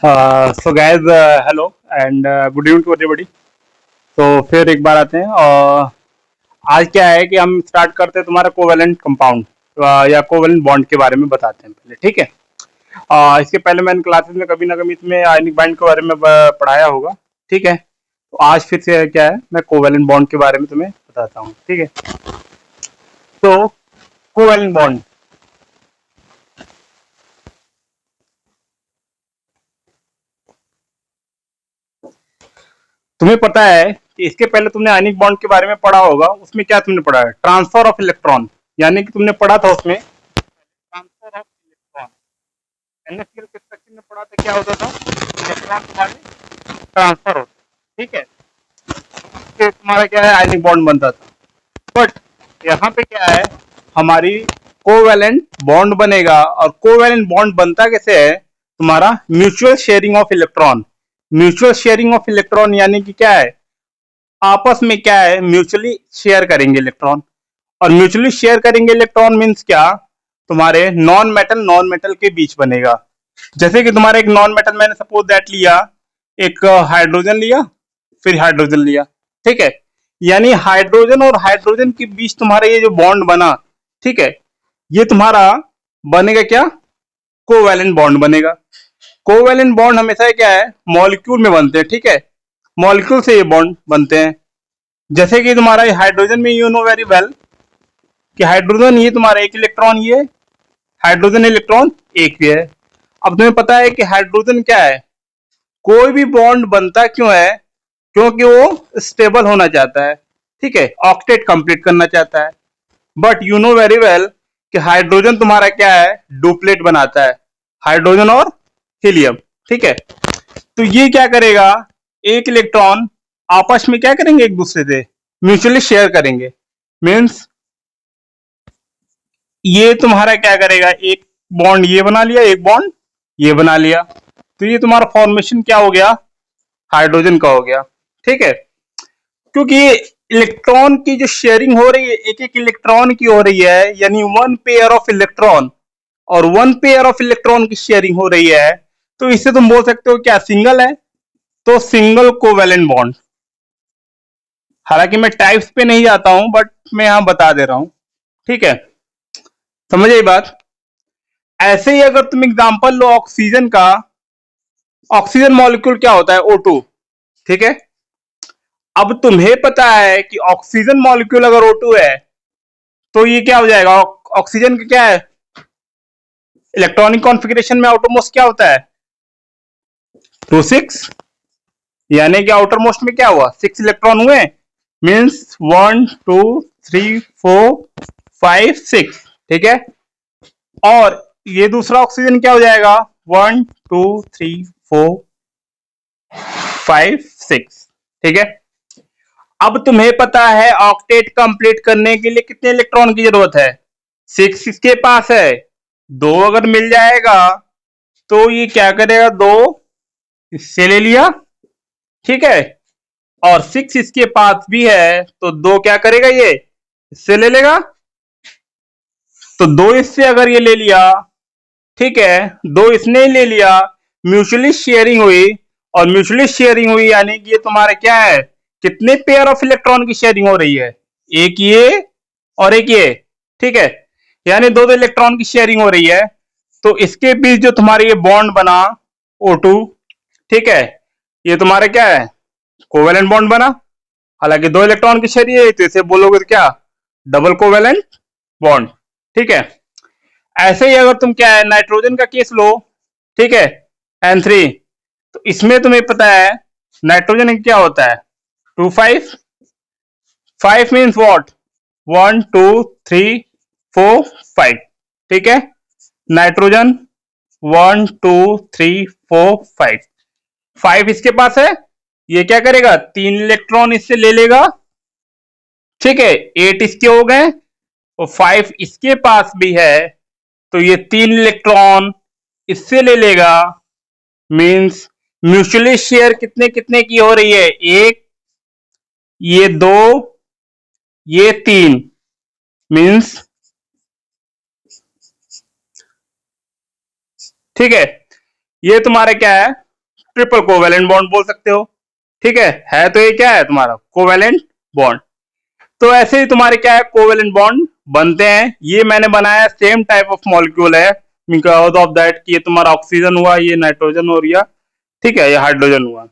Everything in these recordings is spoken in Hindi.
So guys, hello and good evening to everybody. तो फिर एक बार आते हैं। और आज क्या है कि हम स्टार्ट करते हैं तुम्हारा कोवेलेंट कंपाउंड या कोवेलेंट बॉन्ड के बारे में बताते हैं पहले, ठीक है। इसके पहले मैंने क्लासेस में कभी ना कभी इसमें आयनिक बाइंड के बारे में पढ़ाया होगा, ठीक है। तो आज फिर से क्या है, मैं कोवेलेंट बॉन्ड के बारे में तुम्हें बताता हूँ, ठीक है। तो कोवेलेंट बॉन्ड, तुम्हें पता है कि इसके पहले तुमने आयनिक बॉन्ड के बारे में पढ़ा होगा। उसमें क्या तुमने पढ़ा है, ट्रांसफर ऑफ इलेक्ट्रॉन, यानी कि तुमने पढ़ा था उसमें ट्रांसफर ऑफ इलेक्ट्रॉन। एनएससीएल के स्ट्रक्चर में पढ़ा था, क्या होता था, इलेक्ट्रॉन तुम्हारे ट्रांसफर होता, ठीक है। इससे तुम्हारा क्या है, आयनिक बॉन्ड बनता था। बट यहाँ पे क्या है, हमारी कोवेलेंट बॉन्ड बनेगा। और कोवेलेंट बॉन्ड बनता कैसे है, तुम्हारा mutual sharing of electron. Mutual sharing of electron यानी कि क्या है, आपस में क्या है, म्यूचुअली शेयर करेंगे इलेक्ट्रॉन। और म्यूचुअली शेयर करेंगे इलेक्ट्रॉन मीन्स क्या, तुम्हारे नॉन मेटल के बीच बनेगा। जैसे कि तुम्हारा एक नॉन मेटल मैंने सपोज दैट लिया, एक हाइड्रोजन लिया, फिर हाइड्रोजन लिया, ठीक है। यानी हाइड्रोजन और हाइड्रोजन के बीच तुम्हारा ये जो बॉन्ड बना, ठीक है, ये तुम्हारा बनेगा क्या, कोवैलेंट बॉन्ड बनेगा। कोवैलेंट बॉन्ड हमेशा क्या है, मॉलिक्यूल में बनते हैं, ठीक है। मॉलिक्यूल से ये बॉन्ड बनते हैं। जैसे कि तुम्हारा हाइड्रोजन में यू नो वेरी वेल कि हाइड्रोजन ये तुम्हारा एक इलेक्ट्रॉन, ये हाइड्रोजन इलेक्ट्रॉन एक भी है। अब तुम्हें पता है कि हाइड्रोजन क्या है, कोई भी बॉन्ड बनता क्यों है, क्योंकि वो स्टेबल होना चाहता है, ठीक है, ऑक्टेट कंप्लीट करना चाहता है। But you know very well कि हाइड्रोजन तुम्हारा क्या है, डुप्लेट बनाता है, हाइड्रोजन और हीलियम, ठीक है। तो ये क्या करेगा, एक इलेक्ट्रॉन आपस में क्या करेंगे, एक दूसरे से म्यूचुअली शेयर करेंगे। मीन्स ये तुम्हारा क्या करेगा, एक बॉन्ड ये बना लिया, एक बॉन्ड ये बना लिया, तो ये तुम्हारा फॉर्मेशन क्या हो गया, हाइड्रोजन का हो गया, ठीक है। क्योंकि इलेक्ट्रॉन की जो शेयरिंग हो रही है, एक एक इलेक्ट्रॉन की हो रही है, यानी वन पेयर ऑफ इलेक्ट्रॉन, और वन पेयर ऑफ इलेक्ट्रॉन की शेयरिंग हो रही है, तो इससे तुम बोल सकते हो क्या, सिंगल है, तो सिंगल कोवेलेंट बॉन्ड। हालांकि मैं टाइप्स पे नहीं जाता हूं, बट मैं यहां बता दे रहा हूं, ठीक है। समझ आई बात। ऐसे ही अगर तुम एग्जांपल लो ऑक्सीजन का, ऑक्सीजन मॉलिक्यूल क्या होता है, O2, ठीक है। अब तुम्हें पता है कि ऑक्सीजन मॉलिक्यूल अगर O2 है, तो ये क्या हो जाएगा, ऑक्सीजन का क्या है, इलेक्ट्रॉनिक कॉन्फ़िगरेशन में आउटर मोस्ट क्या होता है, 2 6। यानी कि आउटर मोस्ट में क्या हुआ, 6 इलेक्ट्रॉन हुए। मीन्स 1 2 3 4 5 6, ठीक है। और ये दूसरा ऑक्सीजन क्या हो जाएगा, 1 2 3 4 5 6, ठीक है। अब तुम्हें पता है ऑक्टेट कंप्लीट करने के लिए कितने इलेक्ट्रॉन की जरूरत है, 6 इसके पास है, 2 अगर मिल जाएगा तो ये क्या करेगा, 2 इससे ले लिया, ठीक है। और 6 इसके पास भी है, तो 2 क्या करेगा, ये इससे ले लेगा, तो 2 इससे अगर ये ले लिया, ठीक है, 2 इसने ले लिया, म्यूचुअली शेयरिंग हुई। और म्यूचुअली शेयरिंग हुई यानी कि ये तुम्हारा क्या है, कितने पेयर ऑफ इलेक्ट्रॉन की शेयरिंग हो रही है, एक ये और एक ये, ठीक है। यानी दो दो इलेक्ट्रॉन की शेयरिंग हो रही है। तो इसके बीच जो तुम्हारे ये बॉन्ड बना, O2, ठीक है, ये तुम्हारा क्या है, कोवेलेंट बॉन्ड बना। हालांकि 2 इलेक्ट्रॉन की शेयरिंग है, तो इसे बोलोगे तो क्या, डबल कोवेलेंट बॉन्ड, ठीक है। ऐसे ही अगर तुम क्या है, नाइट्रोजन का केस लो, ठीक है, N3, तो इसमें तुम्हें पता है नाइट्रोजन क्या होता है, 2 5। 5 मीन्स वॉट, 1 2 3 4 5, ठीक है। नाइट्रोजन 1 2 3 4 5, 5 इसके पास है, ये क्या करेगा, 3 इलेक्ट्रॉन इससे ले लेगा, ठीक है, 8 इसके हो गए, और 5 इसके पास भी है, तो ये 3 इलेक्ट्रॉन इससे ले लेगा। मीन्स म्यूचुअली शेयर कितने कितने की हो रही है, एक, ये 2, ये 3। मीन्स, ठीक है, ये तुम्हारा क्या है, ट्रिपल कोवेलेंट बॉन्ड बोल सकते हो। ठीक है तो ये क्या है तुम्हारा कोवेलेंट बॉन्ड। तो ऐसे ही तुम्हारे क्या है कोवेलेंट बॉन्ड बनते हैं। ये मैंने बनाया सेम टाइप ऑफ मॉलिक्यूल है बिकॉज ऑफ दैट कि ये तुम्हारा ऑक्सीजन हुआ, ये नाइट्रोजन हो गया, ठीक है, ये हाइड्रोजन हुआ।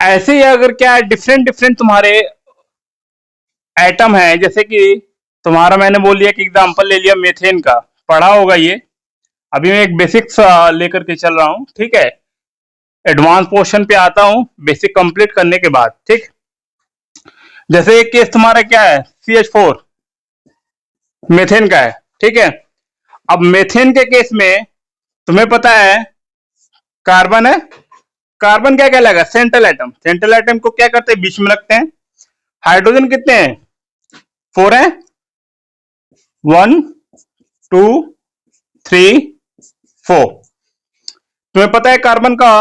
ऐसे ही अगर क्या है डिफरेंट डिफरेंट तुम्हारे एटम है, जैसे कि तुम्हारा मैंने बोल लिया कि एग्जांपल ले लिया मेथेन का, पढ़ा होगा ये। अभी मैं एक बेसिक्स लेकर के चल रहा हूँ, ठीक है, एडवांस पोर्शन पे आता हूँ बेसिक कंप्लीट करने के बाद। ठीक, जैसे एक केस तुम्हारा क्या है CH4 मेथेन का है, ठीक है। अब मेथेन के केस में तुम्हें पता है कार्बन है, कार्बन क्या कहलाएगा सेंट्रल एटम। सेंट्रल एटम को क्या करते हैं बीच में रखते हैं। हाइड्रोजन कितने हैं 4 हैं, 1 2 3 4। तुम्हें पता है कार्बन का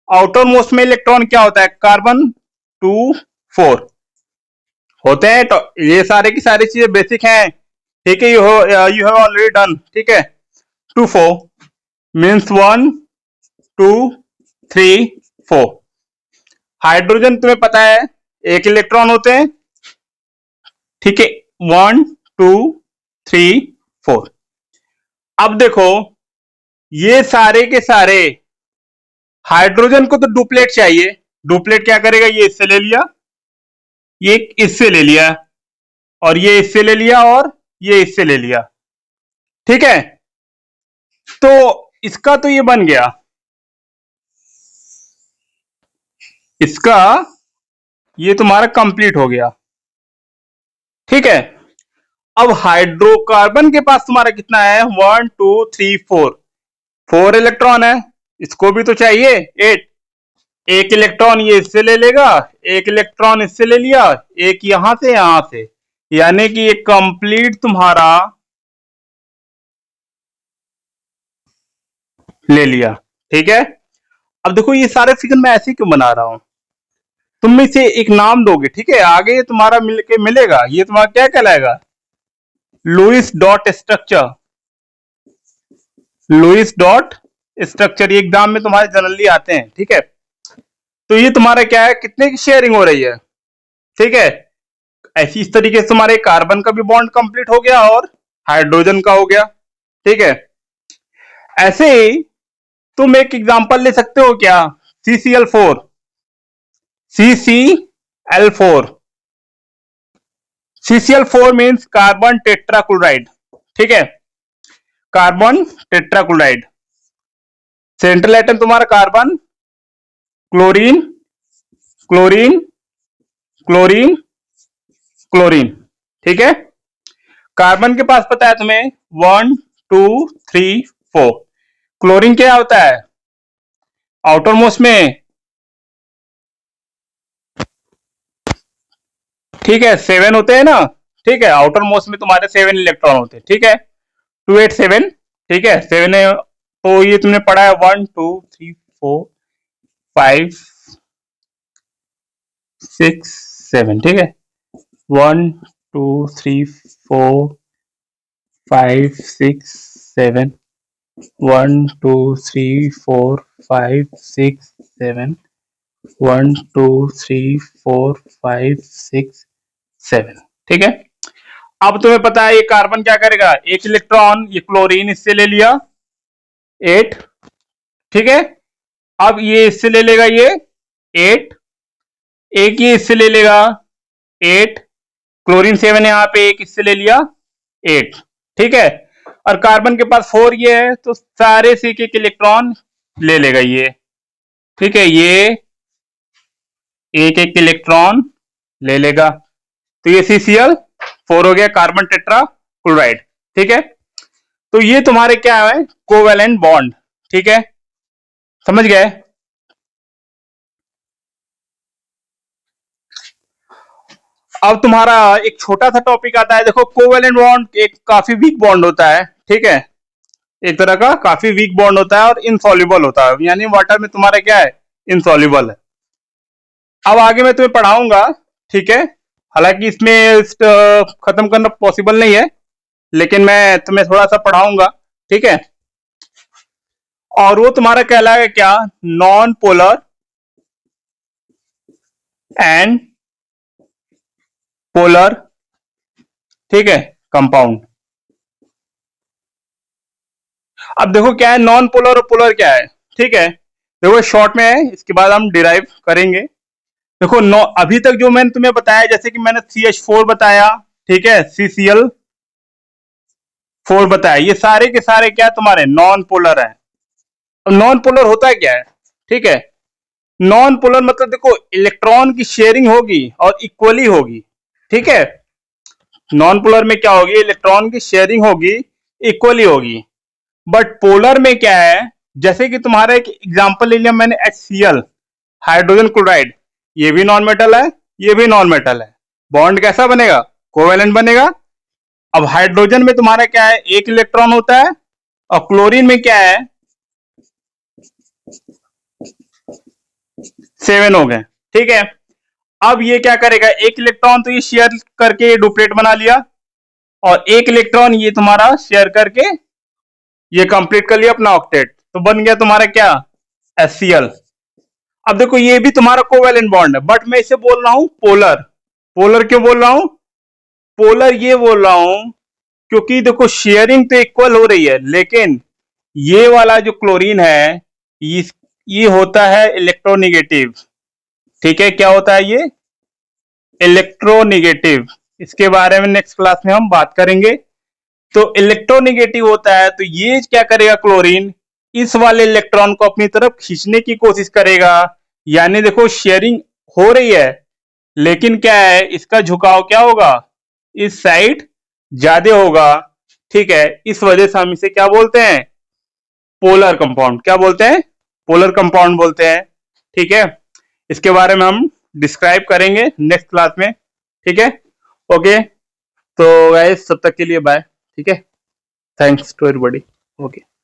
आउटर मोस्ट में इलेक्ट्रॉन क्या होता है, कार्बन 2 4 होते हैं। तो ये सारे की सारी चीजें बेसिक हैं, ठीक है, यू हैव ऑलरेडी डन। ठीक है, 2 4 मीन्स 1 2 3 4। हाइड्रोजन तुम्हें पता है एक इलेक्ट्रॉन होते हैं, ठीक है, 1 2 3 4। अब देखो ये सारे के सारे हाइड्रोजन को तो डुप्लेट चाहिए। डुप्लेट क्या करेगा, ये इससे ले लिया, ये इससे ले लिया, और ये इससे ले लिया, और ये इससे ले लिया। ठीक है, तो इसका तो ये बन गया, इसका ये तुम्हारा कंप्लीट हो गया। ठीक है, अब हाइड्रोकार्बन के पास तुम्हारा कितना है 1 2 3 4, 4 इलेक्ट्रॉन है, इसको भी तो चाहिए 8। एक इलेक्ट्रॉन ये इससे ले लेगा, एक इलेक्ट्रॉन इससे ले लिया, एक यहां से, यानी कि ये कंप्लीट तुम्हारा ले लिया। ठीक है, अब देखो ये सारे फिगर मैं ऐसे क्यों बना रहा हूं, तुम इसे एक नाम दोगे, ठीक है, आगे ये तुम्हारा मिलके मिलेगा, ये तुम्हारा क्या कहलाएगा Lewis dot structure. Lewis dot structure ये एग्जाम में तुम्हारे जनरली आते हैं। ठीक है, तो ये तुम्हारा क्या है कितने की शेयरिंग हो रही है। ठीक है, ऐसी इस तरीके से तुम्हारे कार्बन का भी बॉन्ड कंप्लीट हो गया और हाइड्रोजन का हो गया। ठीक है, ऐसे ही तुम एक एग्जांपल ले सकते हो क्या, CCl4। CCl4 CCl4 means carbon tetrachloride. ठीक है, कार्बन टेट्राक्लोराइड, सेंट्रल एटम तुम्हारा carbon, chlorine chlorine chlorine chlorine. ठीक है, कार्बन के पास पता है तुम्हें 1 2 3 4। क्लोरीन क्या होता है आउटर मोस्ट में, ठीक है, 7 होते हैं ना। ठीक है, आउटर मोस्ट में तुम्हारे 7 इलेक्ट्रॉन होते हैं। ठीक है, 2 8 7। ठीक है, 7 है, तो ये तुमने पढ़ा है 1 2 3 4 5 6 7। ठीक है, 1 2 3 4 5 6 7, 1 2 3 4 5 6 7, 1 2 3 4 5 6 7। ठीक है, अब तुम्हें पता है ये कार्बन क्या करेगा, एक इलेक्ट्रॉन ये क्लोरीन इससे ले लिया 8। ठीक है, अब ये इससे ले लेगा ये 8, एक ये इससे ले लेगा 8, क्लोरीन 7 यहाँ पे एक इससे ले लिया 8। ठीक है, और कार्बन के पास 4 ये है, तो सारे से एक इलेक्ट्रॉन ले लेगा ये। ठीक है, ये एक एक इलेक्ट्रॉन ले लेगा, तो ये CCl4 हो गया कार्बन टेट्रा क्लोराइड। ठीक है, तो ये तुम्हारे क्या है कोवेलेंट बॉन्ड। ठीक है, समझ गए। अब तुम्हारा एक छोटा सा टॉपिक आता है, देखो कोवेलेंट बॉन्ड एक काफी वीक बॉन्ड होता है। ठीक है, एक तरह का काफी वीक बॉन्ड होता है और इनसॉल्युबल होता है, यानी वाटर में तुम्हारा क्या है इनसॉल्युबल है। अब आगे मैं तुम्हें पढ़ाऊंगा, ठीक है, हालांकि इसमें खत्म करना पॉसिबल नहीं है, लेकिन मैं तुम्हें थोड़ा सा पढ़ाऊंगा। ठीक है, और वो तुम्हारा कहलाएगा क्या, नॉन पोलर एंड पोलर, ठीक है, कंपाउंड। अब देखो क्या है नॉन पोलर और पोलर क्या है, ठीक है, देखो शॉर्ट में है, इसके बाद हम डिराइव करेंगे। देखो नो, अभी तक जो मैंने तुम्हें बताया, जैसे कि मैंने CH4 बताया, ठीक है, CCl4 बताया, ये सारे के सारे क्या तुम्हारे नॉन पोलर है। नॉन पोलर होता है क्या है, ठीक है, नॉन पोलर मतलब देखो इलेक्ट्रॉन की शेयरिंग होगी और इक्वली होगी, ठीक है। नॉन पोलर में क्या होगी, इलेक्ट्रॉन की शेयरिंग होगी, इक्वली होगी। बट पोलर में क्या है, जैसे कि तुम्हारा एक एग्जांपल ले लिया मैंने HCl, हाइड्रोजन क्लोराइड, ये भी नॉन मेटल है, ये भी नॉन मेटल है, बॉन्ड कैसा बनेगा, कोवेलेंट बनेगा। अब हाइड्रोजन में तुम्हारा क्या है, एक इलेक्ट्रॉन होता है, और क्लोरीन में क्या है, 7 हो गए, ठीक है। अब ये क्या करेगा, एक इलेक्ट्रॉन तो ये शेयर करके डुप्लेट बना लिया, और एक इलेक्ट्रॉन ये तुम्हारा शेयर करके ये कंप्लीट कर लिया अपना ऑक्टेट, तो बन गया तुम्हारा क्या, HCl। अब देखो ये भी तुम्हारा कोवेलेंट बॉन्ड है, बट मैं इसे बोल रहा हूं पोलर। पोलर क्यों बोल रहा हूं, पोलर ये बोल रहा हूं क्योंकि देखो शेयरिंग तो इक्वल हो रही है, लेकिन ये वाला जो क्लोरीन है, ये होता है इलेक्ट्रोनिगेटिव, ठीक है, क्या होता है ये, इलेक्ट्रोनिगेटिव। इसके बारे में नेक्स्ट क्लास में हम बात करेंगे। तो इलेक्ट्रोनिगेटिव होता है, तो ये क्या करेगा क्लोरीन, इस वाले इलेक्ट्रॉन को अपनी तरफ खींचने की कोशिश करेगा, यानी देखो शेयरिंग हो रही है, लेकिन क्या है इसका झुकाव क्या होगा, इस साइड ज्यादा होगा, ठीक है। इस वजह से हम इसे क्या बोलते हैं, पोलर कंपाउंड, क्या बोलते हैं, पोलर कंपाउंड बोलते हैं, ठीक है। इसके बारे में हम डिस्क्राइब करेंगे नेक्स्ट क्लास में, ठीक है। ओके, तो गाइस तब तक के लिए बाय, ठीक है, थैंक्स टू एवरीबॉडी, ओके।